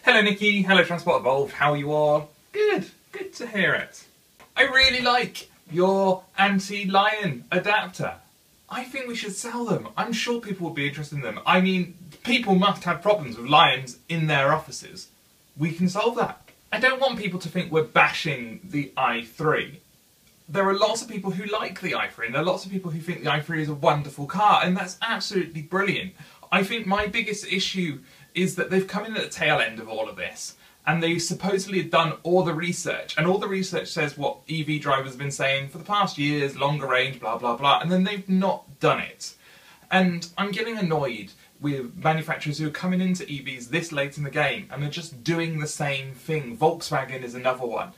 Hello Nikki, hello Transport Evolved, how are you all? Good to hear it. I really like your anti-lion adapter. I think we should sell them. I'm sure people would be interested in them. I mean, people must have problems with lions in their offices. We can solve that. I don't want people to think we're bashing the i3. There are lots of people who like the i3 and there are lots of people who think the i3 is a wonderful car, and that's absolutely brilliant. I think my biggest issue is that they've come in at the tail end of all of this and they supposedly have done all the research, and all the research says what EV drivers have been saying for the past years, longer range, blah blah blah, and then they've not done it. And I'm getting annoyed with manufacturers who are coming into EVs this late in the game and they're just doing the same thing. Volkswagen is another one.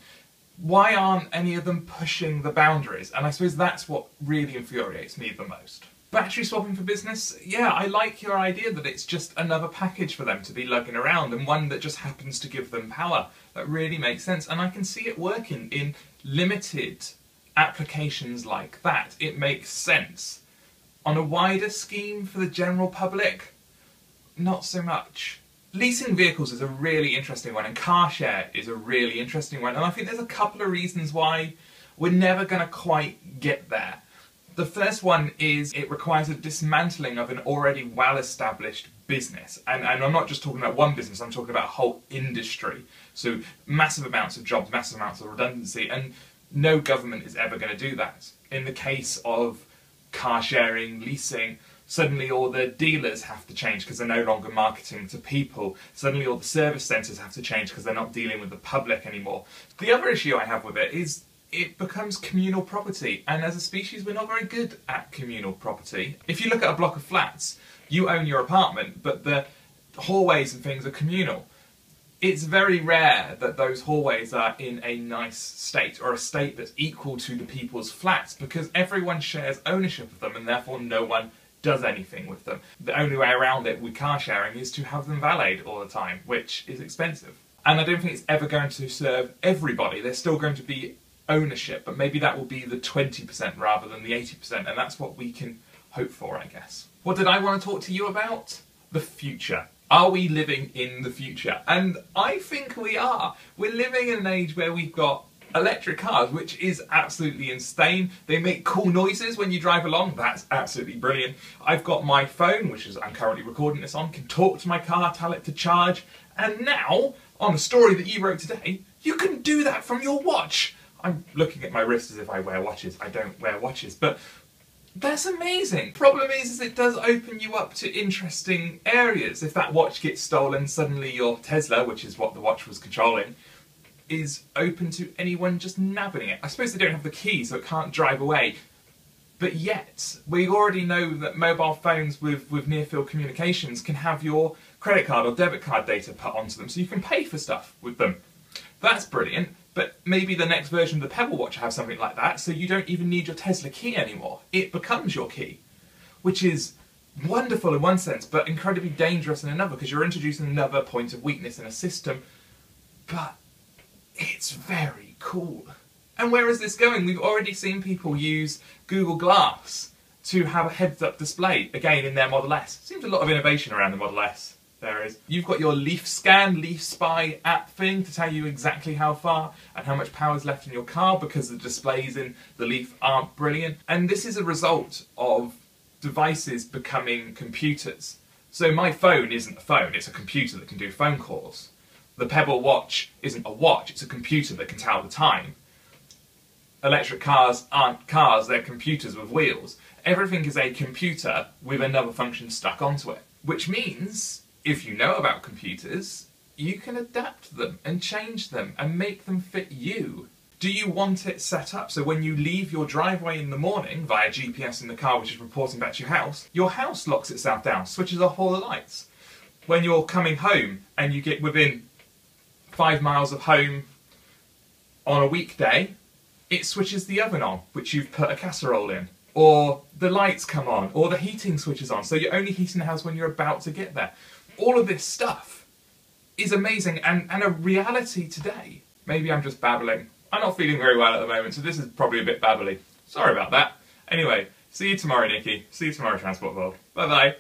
Why aren't any of them pushing the boundaries? And I suppose that's what really infuriates me the most. Battery swapping for business? Yeah, I like your idea that it's just another package for them to be lugging around and one that just happens to give them power. That really makes sense, and I can see it working in limited applications like that. It makes sense. On a wider scheme for the general public, not so much. Leasing vehicles is a really interesting one, and car share is a really interesting one, and I think there's a couple of reasons why we're never going to quite get there. The first one is it requires a dismantling of an already well-established business. And I'm not just talking about one business, I'm talking about a whole industry. So massive amounts of jobs, massive amounts of redundancy, and no government is ever going to do that. In the case of car sharing, leasing, suddenly all the dealers have to change because they're no longer marketing to people. Suddenly all the service centres have to change because they're not dealing with the public anymore. The other issue I have with it is it becomes communal property, and as a species we're not very good at communal property. If you look at a block of flats, you own your apartment, but the hallways and things are communal. It's very rare that those hallways are in a nice state, or a state that's equal to the people's flats, because everyone shares ownership of them and therefore no one does anything with them. The only way around it with car sharing is to have them valeted all the time, which is expensive. And I don't think it's ever going to serve everybody. There's still going to be ownership, but maybe that will be the 20% rather than the 80%, and that's what we can hope for, I guess. What did I want to talk to you about? The future. Are we living in the future? And I think we are. We're living in an age where we've got electric cars, which is absolutely insane. They make cool noises when you drive along. That's absolutely brilliant. I've got my phone, which is I'm currently recording this on, can talk to my car, tell it to charge, and now, on a story that you wrote today, you can do that from your watch. I'm looking at my wrist as if I wear watches. I don't wear watches, but that's amazing. Problem is it does open you up to interesting areas. If that watch gets stolen, suddenly your Tesla, which is what the watch was controlling, is open to anyone just nabbing it. I suppose they don't have the key, so it can't drive away. But yet, we already know that mobile phones with near-field communications can have your credit card or debit card data put onto them, so you can pay for stuff with them. That's brilliant. But maybe the next version of the Pebble Watch will have something like that, so you don't even need your Tesla key anymore. It becomes your key, which is wonderful in one sense, but incredibly dangerous in another, because you're introducing another point of weakness in a system. But it's very cool. And where is this going? We've already seen people use Google Glass to have a heads-up display, again in their Model S. Seems a lot of innovation around the Model S. There is. You've got your Leaf Scan, Leaf Spy app thing to tell you exactly how far and how much power is left in your car, because the displays in the Leaf aren't brilliant. And this is a result of devices becoming computers. So my phone isn't a phone, it's a computer that can do phone calls. The Pebble Watch isn't a watch, it's a computer that can tell the time. Electric cars aren't cars, they're computers with wheels. Everything is a computer with another function stuck onto it. Which means, if you know about computers, you can adapt them and change them and make them fit you. Do you want it set up so when you leave your driveway in the morning via GPS in the car, which is reporting back to your house locks itself down, switches off all the lights? When you're coming home and you get within 5 miles of home on a weekday, it switches the oven on, which you've put a casserole in. Or the lights come on, or the heating switches on, so you're only heating the house when you're about to get there. All of this stuff is amazing and a reality today. Maybe I'm just babbling. I'm not feeling very well at the moment, so this is probably a bit babbly. Sorry about that. Anyway, see you tomorrow, Nikki. See you tomorrow, Transport Evolved. Bye-bye.